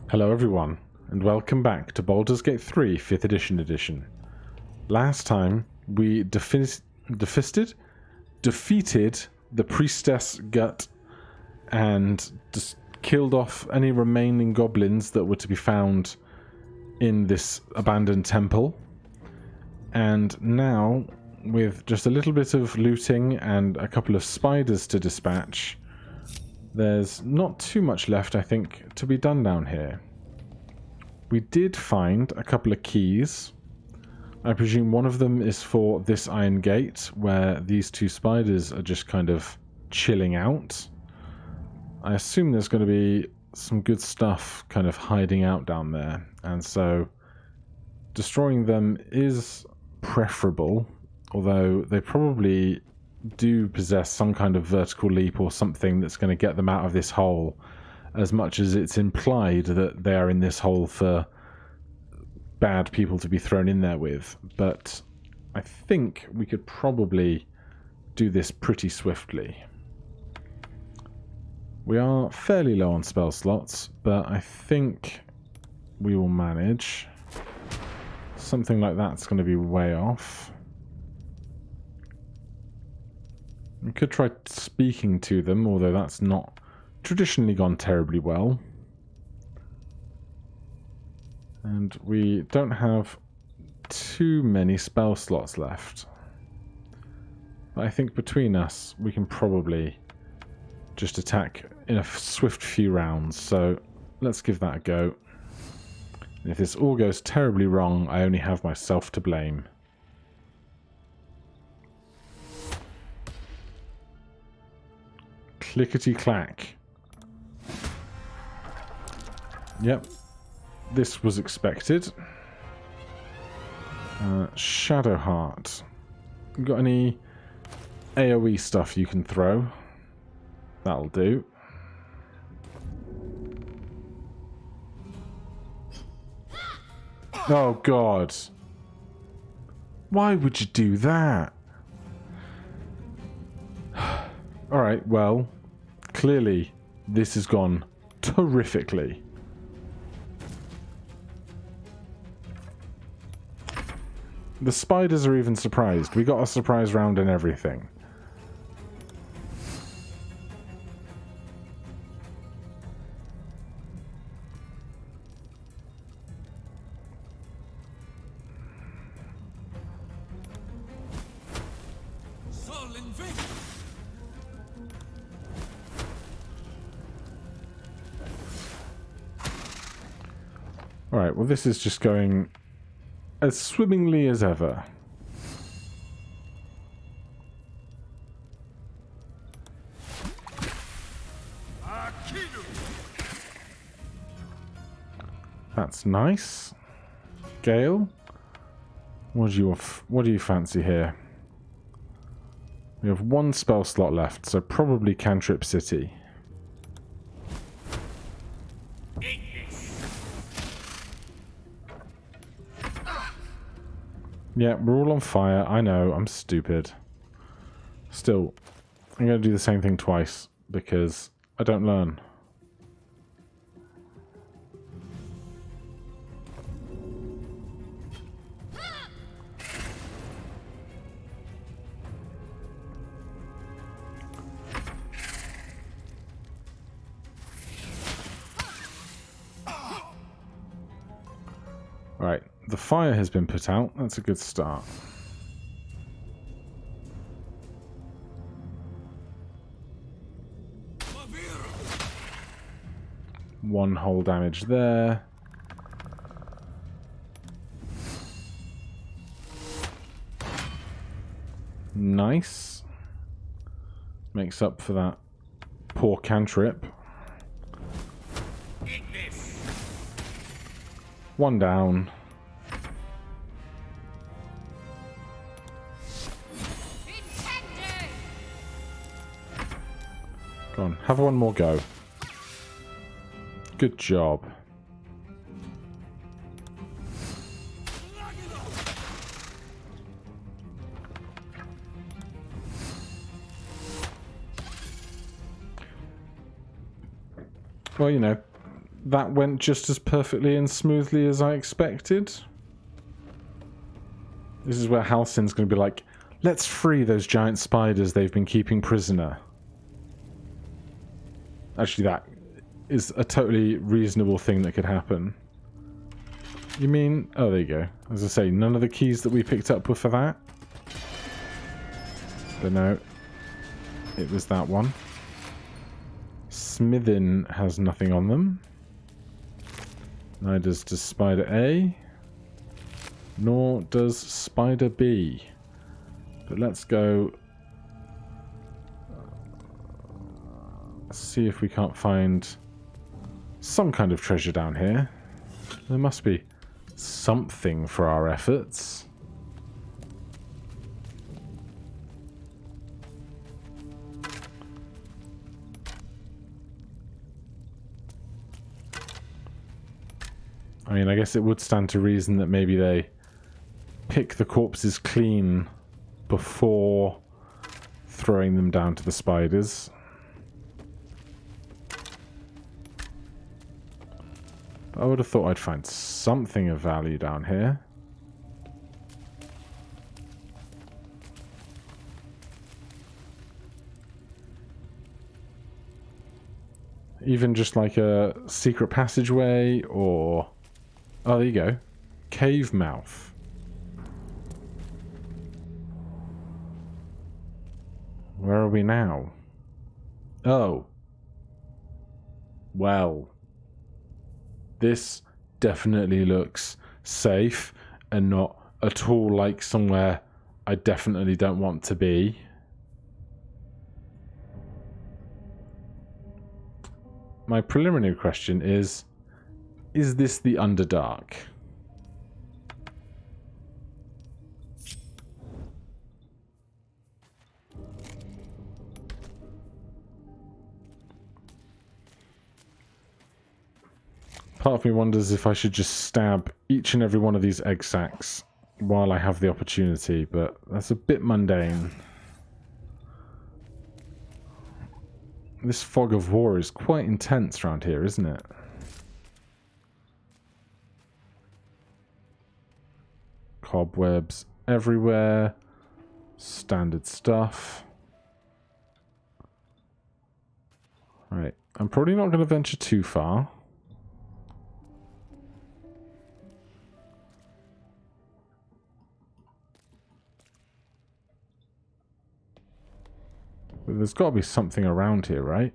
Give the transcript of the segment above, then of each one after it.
Hello everyone, and welcome back to Baldur's Gate 3 5th edition. Last time, we defeated the Priestess Gut and just killed off any remaining goblins that were to be found in this abandoned temple. And now, with just a little bit of looting and a couple of spiders to dispatch, there's not too much left, I think, to be done down here. We did find a couple of keys. I presume one of them is for this iron gate, where these two spiders are just kind of chilling out. I assume there's going to be some good stuff kind of hiding out down there, and so destroying them is preferable, although they probably do possess some kind of vertical leap or something that's going to get them out of this hole, as much as it's implied that they are in this hole for bad people to be thrown in there with. But I think we could probably do this pretty swiftly. We are fairly low on spell slots, but I think we will manage. Something like that's going to be way off. We could try speaking to them, although that's not traditionally gone terribly well. And we don't have too many spell slots left. But I think between us, we can probably just attack in a swift few rounds. So let's give that a go. And if this all goes terribly wrong, I only have myself to blame. Clickety-clack. Yep. This was expected. Shadowheart. Got any AoE stuff you can throw? That'll do. Oh god. Why would you do that? Alright, well, clearly this has gone terrifically. The spiders are even surprised. We got a surprise round and everything. Alright, well this is just going as swimmingly as ever. That's nice. Gale, what do you fancy here? We have one spell slot left, so probably Cantrip City. Yeah, we're all on fire. I know, I'm stupid. Still, I'm going to do the same thing twice, because I don't learn. Right, the fire has been put out. That's a good start. One whole damage there. Nice. Makes up for that poor cantrip. One down. Go on, have one more go. Good job. Well, you know, that went just as perfectly and smoothly as I expected. This is where Halsin's going to be like, let's free those giant spiders they've been keeping prisoner. Actually, that is a totally reasonable thing that could happen. You mean... oh, there you go. As I say, none of the keys that we picked up were for that. But no, it was that one. Smithin has nothing on them. Neither does Spider A. Nor does Spider B. But let's go... see if we can't find some kind of treasure down here. There must be something for our efforts. I mean, I guess it would stand to reason that maybe they pick the corpses clean before throwing them down to the spiders. I would have thought I'd find something of value down here. Even just like a secret passageway or... oh, there you go. Cave mouth. Where are we now? Oh. Well. This definitely looks safe and not at all like somewhere I definitely don't want to be. My preliminary question is this the Underdark? Part of me wonders if I should just stab each and every one of these egg sacs while I have the opportunity, but that's a bit mundane. This fog of war is quite intense around here, isn't it? Cobwebs everywhere. Standard stuff. Right, I'm probably not going to venture too far. But there's got to be something around here, right?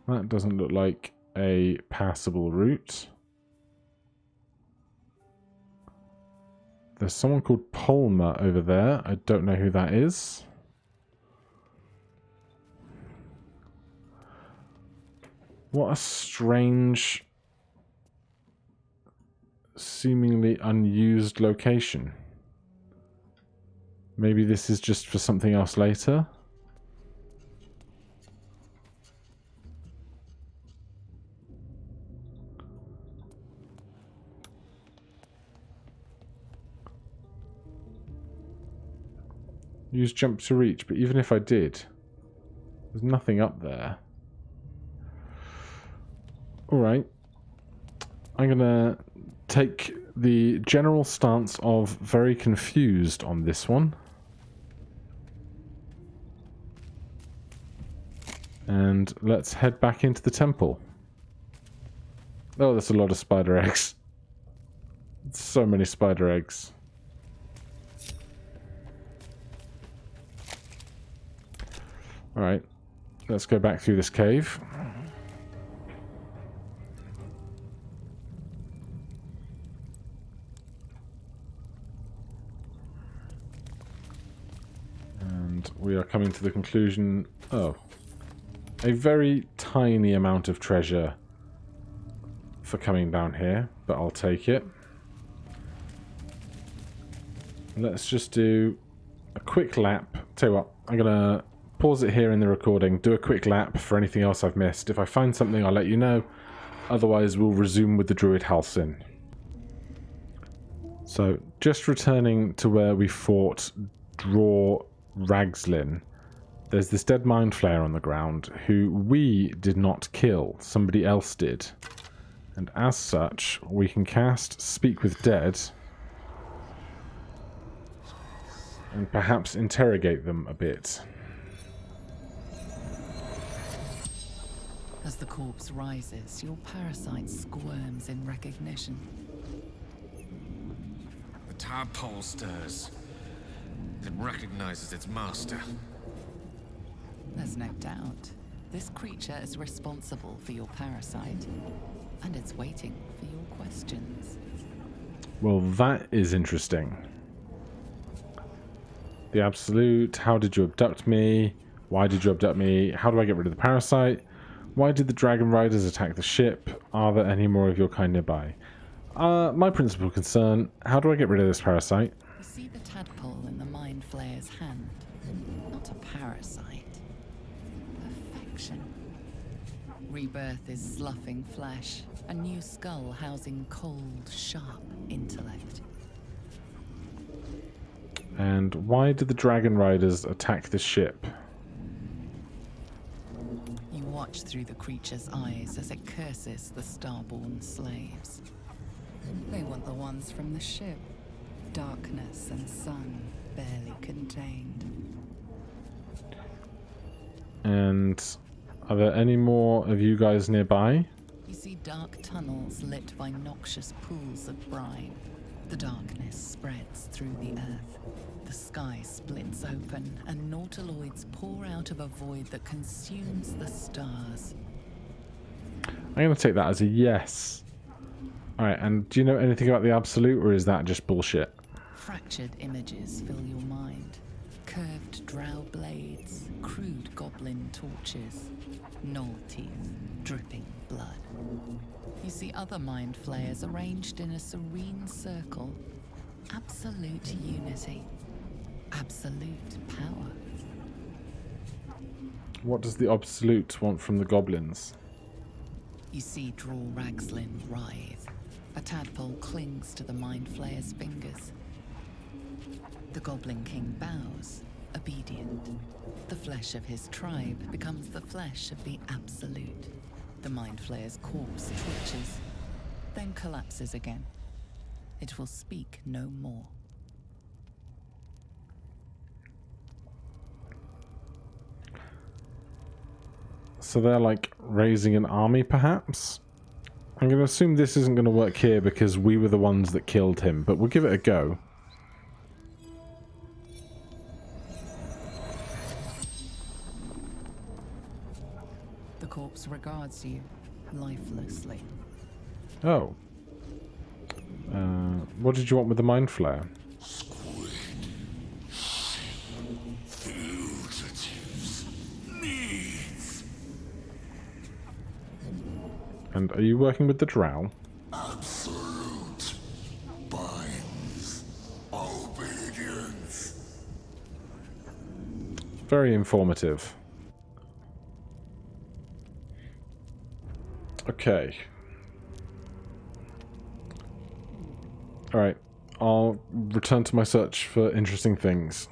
That doesn't look like a passable route. There's someone called Polma over there. I don't know who that is. What a strange... seemingly unused location. Maybe this is just for something else later. Use jump to reach, but even if I did, there's nothing up there. Alright. I'm gonna take the general stance of very confused on this one. And let's head back into the temple. Oh, there's a lot of spider eggs. So many spider eggs. Alright, let's go back through this cave. And we are coming to the conclusion... oh. A very tiny amount of treasure for coming down here, but I'll take it. Let's just do a quick lap. Tell you what, I'm going to pause it here in the recording, do a quick lap for anything else I've missed. If I find something, I'll let you know. Otherwise, we'll resume with the Druid Halsin. So, just returning to where we fought draw Ragslin, there's this dead mind flayer on the ground who we did not kill. Somebody else did. And as such, we can cast Speak with Dead and perhaps interrogate them a bit. As the corpse rises, your parasite squirms in recognition. The tadpole stirs. It recognizes its master. There's no doubt. This creature is responsible for your parasite, and it's waiting for your questions. Well, that is interesting. The Absolute, how did you abduct me? Why did you abduct me? How do I get rid of the parasite? Why did the Dragon Riders attack the ship? Are there any more of your kind nearby? My principal concern, how do I get rid of this parasite? You see the tadpole in the mind flayer's hand. Not a parasite. Perfection. Rebirth is sloughing flesh. A new skull housing cold, sharp intellect. And why did the Dragon Riders attack the ship? You watch through the creature's eyes as it curses the starborn slaves. They want the ones from the ship. Darkness and sun barely contained. And are there any more of you guys nearby? You see dark tunnels lit by noxious pools of brine. The darkness spreads through the earth. The sky splits open, and nautiloids pour out of a void that consumes the stars. I'm going to take that as a yes. Alright, and do you know anything about the Absolute, or is that just bullshit? Fractured images fill your mind. Curved drow blades, crude goblin torches, gnoll teeth, dripping blood. You see other mind flayers arranged in a serene circle. Absolute unity. Absolute power. What does the Absolute want from the goblins? You see Draw Ragslin writhe. A tadpole clings to the mind flayer's fingers. The Goblin King bows, obedient. The flesh of his tribe becomes the flesh of the Absolute. The mind flayer's corpse twitches, then collapses again. It will speak no more. So they're like raising an army, perhaps? I'm going to assume this isn't going to work here because we were the ones that killed him, but we'll give it a go. The corpse regards you lifelessly. Oh. What did you want with the Mind Flayer? And are you working with the drow? Absolute binds obedience. Very informative. Okay. Alright. I'll return to my search for interesting things.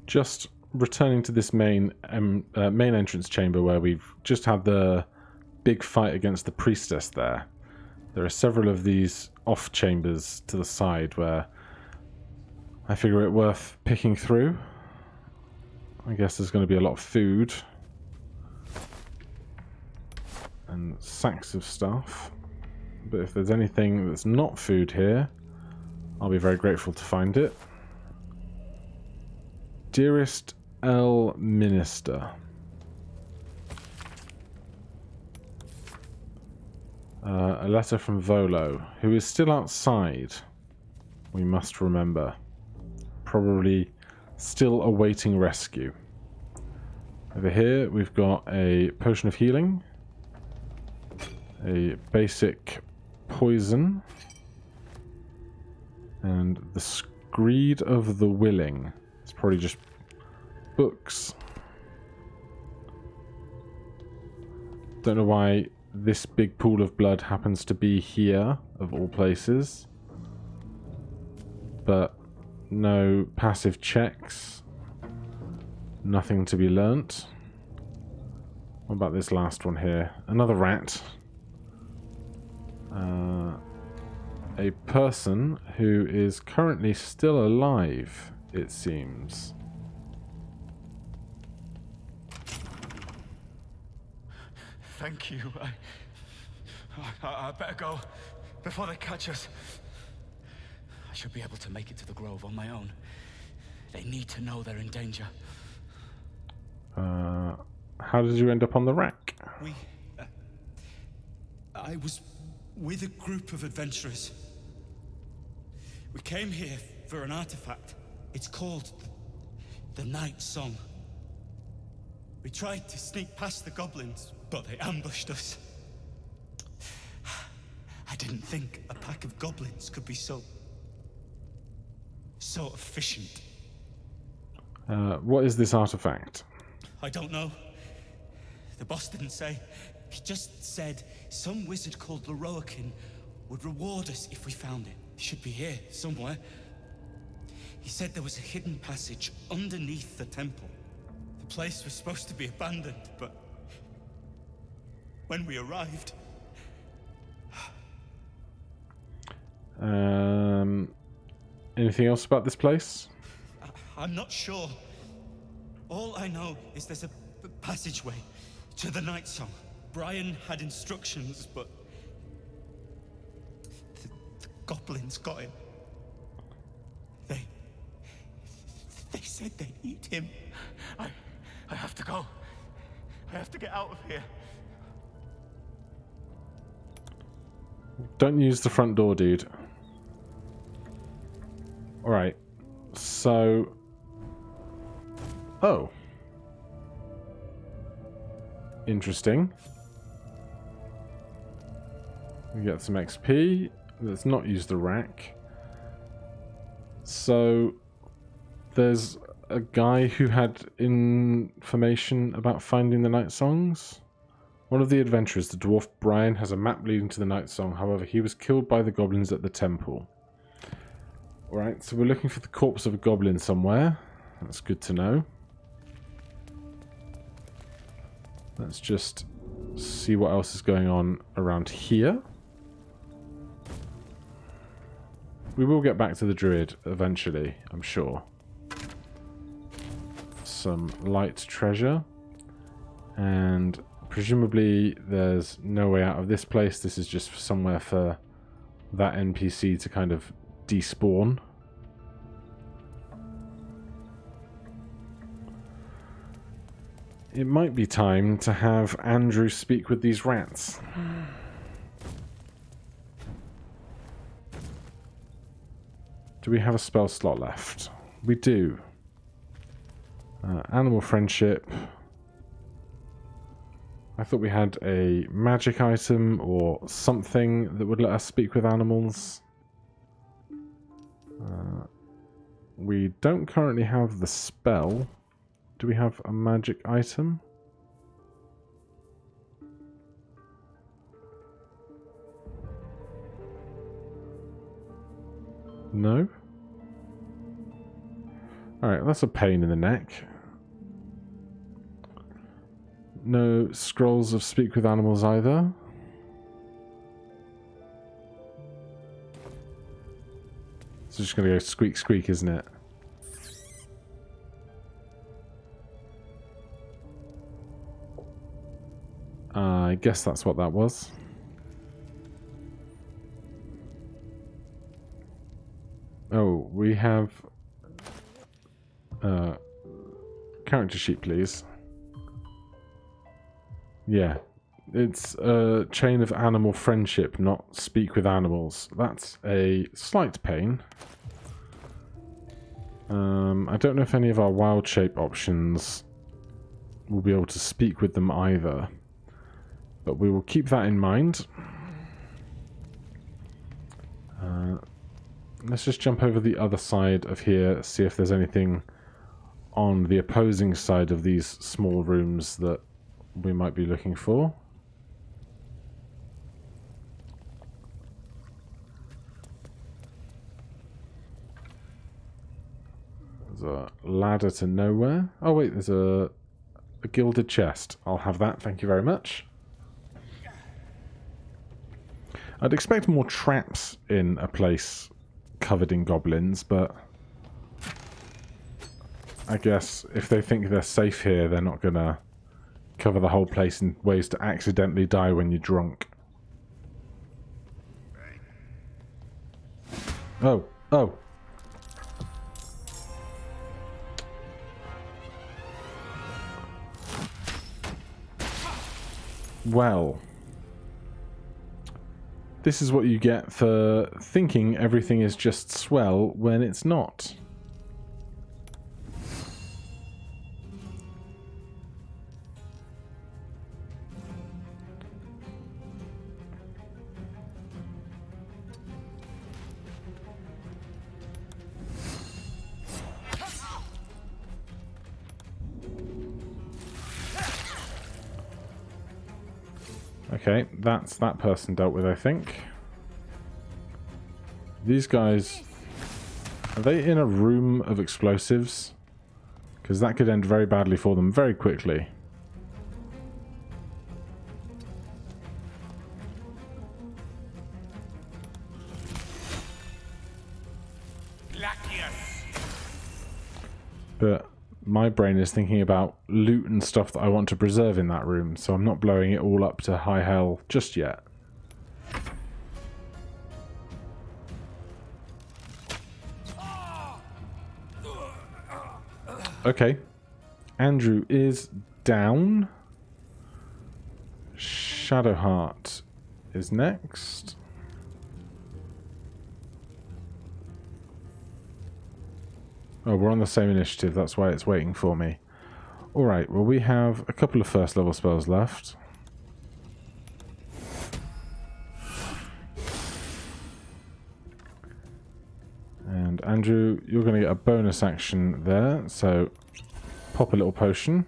Just returning to this main entrance chamber where we've just had the big fight against the priestess there. There are several of these off chambers to the side where I figure it worth picking through. I guess there's going to be a lot of food and sacks of stuff. But if there's anything that's not food here, I'll be very grateful to find it. Dearest El Minister. A letter from Volo, who is still outside, we must remember. Probably still awaiting rescue. Over here we've got a potion of healing, a basic poison, and the Screed of the Willing. It's probably just books. Don't know why this big pool of blood happens to be here, of all places. But No passive checks. Nothing to be learnt. What about this last one here? Another rat. A person who is currently still alive, it seems. Thank you. I better go before they catch us. I should be able to make it to the Grove on my own. They need to know they're in danger. How did you end up on the rack? I was with a group of adventurers. We came here for an artifact. It's called the Nightsong. We tried to sneak past the goblins, but they ambushed us. I didn't think a pack of goblins could be so efficient. What is this artifact? I don't know. The boss didn't say. He just said some wizard called Leroakin would reward us if we found it. It should be here, somewhere. He said there was a hidden passage underneath the temple. The place was supposed to be abandoned, but when we arrived... Anything else about this place? I'm not sure. All I know is there's a passageway to the Nightsong. Brian had instructions, but the goblins got him. They said they'd eat him. I have to go. I have to get out of here. Don't use the front door, dude. Alright. So... Oh. Interesting. We get some XP. Let's not use the rack. So... There's a guy who had information about finding the Nightsongs. One of the adventurers, the dwarf Brian, has a map leading to the Nightsong. However, he was killed by the goblins at the temple. Alright, so we're looking for the corpse of a goblin somewhere. That's good to know. Let's just see what else is going on around here. We will get back to the druid eventually, I'm sure. Some light treasure. And presumably there's no way out of this place. This is just somewhere for that NPC to kind of despawn. It might be time to have Andrew speak with these rats. Do we have a spell slot left? We do. Animal friendship. I thought we had a magic item or something that would let us speak with animals. We don't currently have the spell. Do we have a magic item? No? Alright, that's a pain in the neck. No scrolls of speak with animals either. It's just going to go squeak squeak, isn't it? I guess that's what that was. Oh, we have... character sheet, please. Yeah. It's a chain of animal friendship, not speak with animals. That's a slight pain. I don't know if any of our wild shape options will be able to speak with them either. But we will keep that in mind. Let's just jump over the other side of here, see if there's anything on the opposing side of these small rooms that we might be looking for. There's a ladder to nowhere. Oh wait, there's a gilded chest. I'll have that, thank you very much. I'd expect more traps in a place covered in goblins, but I guess if they think they're safe here, they're not gonna cover the whole place in ways to accidentally die when you're drunk. Oh, oh. Well, this is what you get for thinking everything is just swell when it's not. Okay, that's that person dealt with, I think. These guys... Are they in a room of explosives? Because that could end very badly for them very quickly. But my brain is thinking about loot and stuff that I want to preserve in that room, so I'm not blowing it all up to high hell just yet. Okay. Andrew is down. Shadowheart is next. Oh, we're on the same initiative, that's why it's waiting for me. Alright, well we have a couple of first level spells left. And Andrew, you're going to get a bonus action there, so pop a little potion.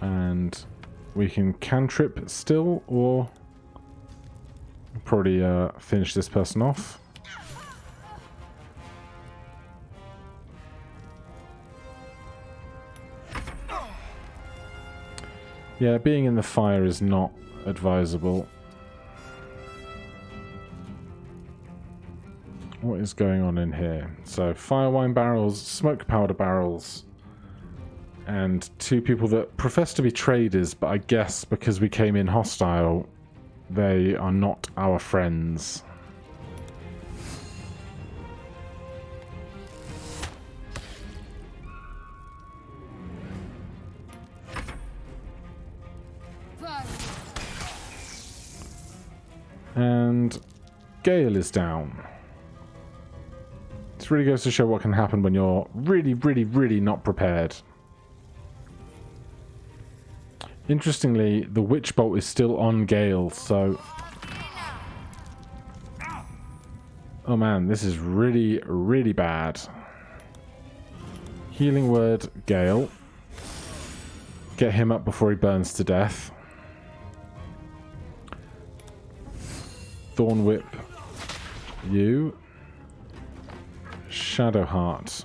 And we can cantrip still, or probably finish this person off. Yeah, being in the fire is not advisable. What is going on in here? So, fire wine barrels, smoke powder barrels, and two people that profess to be traders, but I guess because we came in hostile, they are not our friends. And Gale is down. This really goes to show what can happen when you're really, really, really not prepared. Interestingly, the Witch Bolt is still on Gale, so... Oh man, this is really, really bad. Healing Word, Gale. Get him up before he burns to death. Thorn Whip, you. Shadowheart.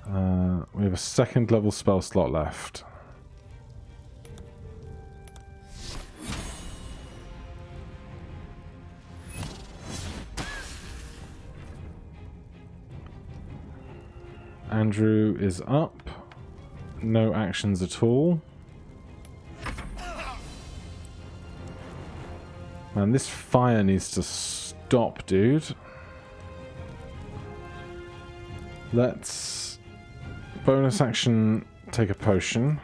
We have a second level spell slot left. Andrew is up. No actions at all. Man, this fire needs to stop, dude. Let's bonus action take a potion.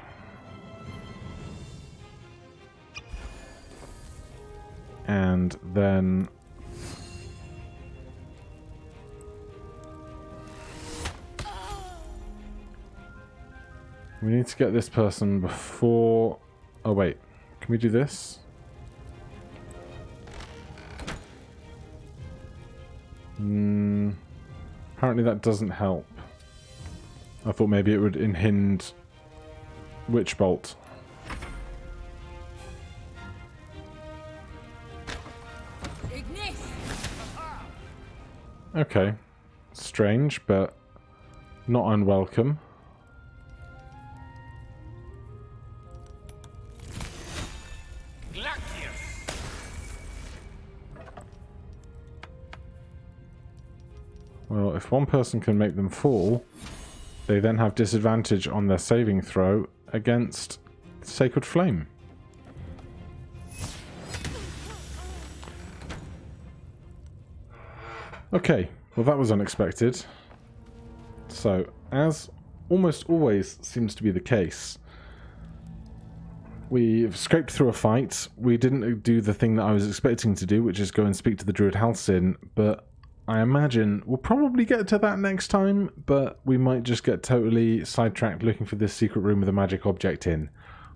And then we need to get this person before... Oh wait, can we do this? Apparently that doesn't help. I thought maybe it would unhind Witch Bolt. Okay. strange, but not unwelcome. Well, if one person can make them fall, they then have disadvantage on their saving throw against Sacred Flame. Okay, well that was unexpected. So, as almost always seems to be the case, we've scraped through a fight. We didn't do the thing that I was expecting to do, which is go and speak to the Druid Halcyon, but I imagine we'll probably get to that next time, but we might just get totally sidetracked looking for this secret room with a magic object in.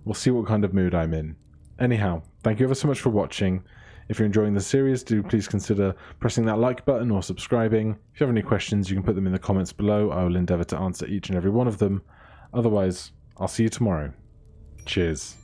We'll see what kind of mood I'm in. Anyhow, thank you ever so much for watching. If you're enjoying the series, do please consider pressing that like button or subscribing. If you have any questions, you can put them in the comments below. I will endeavour to answer each and every one of them. Otherwise, I'll see you tomorrow. Cheers.